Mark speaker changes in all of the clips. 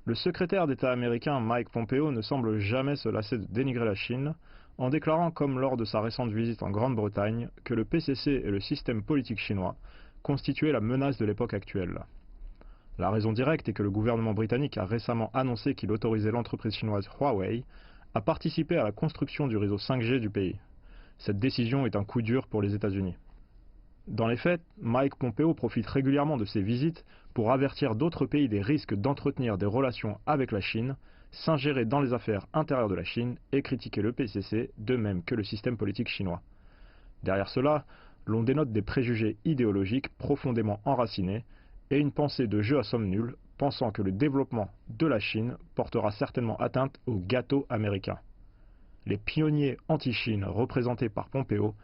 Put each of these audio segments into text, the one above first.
Speaker 1: Le secrétaire d'État américain Mike Pompeo ne semble jamais se lasser de dénigrer la Chine, en déclarant, comme lors de sa récente visite en Grande-Bretagne, que le PCC et le système politique chinois constituaient la menace de l'époque actuelle. La raison directe est que le gouvernement britannique a récemment annoncé qu'il autorisait l'entreprise chinoise Huawei à participer à la construction du réseau 5G du pays. Cette décision est un coup dur pour les États-Unis. Dans les faits, Mike Pompeo profite régulièrement de ses visites pour avertir d'autres pays des risques d'entretenir des relations avec la Chine, s'ingérer dans les affaires intérieures de la Chine et critiquer le PCC, de même que le système politique chinois. Derrière cela, l'on dénote des préjugés idéologiques profondément enracinés et une pensée de jeu à somme nulle, pensant que le développement de la Chine portera certainement atteinte au gâteau américain. Les pionniers anti-Chine représentés par Pompeo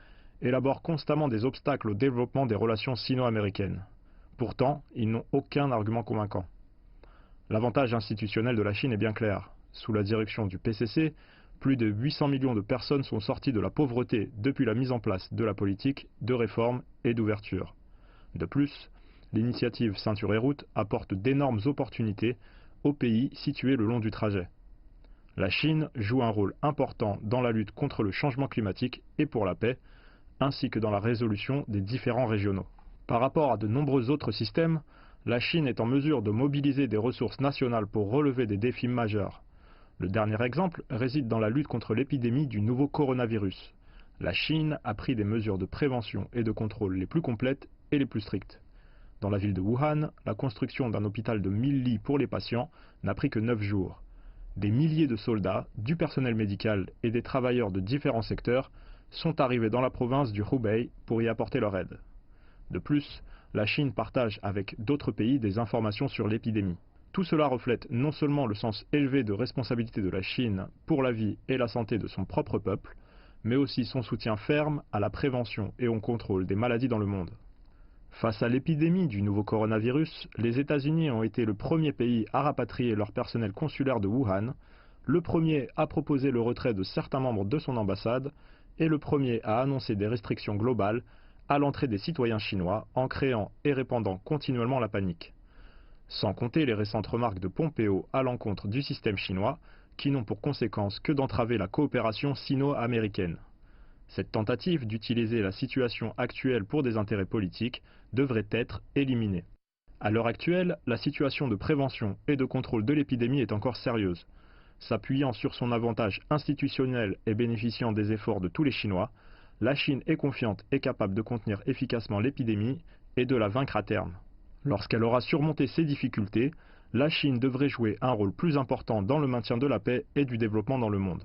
Speaker 1: élaborent constamment des obstacles au développement des relations sino-américaines. Pourtant, ils n'ont aucun argument convaincant. L'avantage institutionnel de la Chine est bien clair. Sous la direction du PCC, plus de 800 millions de personnes sont sorties de la pauvreté depuis la mise en place de la politique de réforme et d'ouverture. De plus, l'initiative Ceinture et Route apporte d'énormes opportunités aux pays situés le long du trajet. La Chine joue un rôle important dans la lutte contre le changement climatique et pour la paix, ainsi que dans la résolution des différends régionaux. Par rapport à de nombreux autres systèmes, la Chine est en mesure de mobiliser des ressources nationales pour relever des défis majeurs. Le dernier exemple réside dans la lutte contre l'épidémie du nouveau coronavirus. La Chine a pris des mesures de prévention et de contrôle les plus complètes et les plus strictes. Dans la ville de Wuhan, la construction d'un hôpital de 1000 lits pour les patients n'a pris que 9 jours. Des milliers de soldats, du personnel médical et des travailleurs de différents secteurs sont arrivés dans la province du Hubei pour y apporter leur aide. De plus, la Chine partage avec d'autres pays des informations sur l'épidémie. Tout cela reflète non seulement le sens élevé de responsabilité de la Chine pour la vie et la santé de son propre peuple, mais aussi son soutien ferme à la prévention et au contrôle des maladies dans le monde. Face à l'épidémie du nouveau coronavirus, les États-Unis ont été le premier pays à rapatrier leur personnel consulaire de Wuhan, le premier à proposer le retrait de certains membres de son ambassade et le premier à annoncer des restrictions globales à l'entrée des citoyens chinois en créant et répandant continuellement la panique. Sans compter les récentes remarques de Pompeo à l'encontre du système chinois, qui n'ont pour conséquence que d'entraver la coopération sino-américaine. Cette tentative d'utiliser la situation actuelle pour des intérêts politiques devrait être éliminée. À l'heure actuelle, la situation de prévention et de contrôle de l'épidémie est encore sérieuse. S'appuyant sur son avantage institutionnel et bénéficiant des efforts de tous les Chinois, la Chine est confiante et capable de contenir efficacement l'épidémie et de la vaincre à terme. Lorsqu'elle aura surmonté ces difficultés, la Chine devrait jouer un rôle plus important dans le maintien de la paix et du développement dans le monde.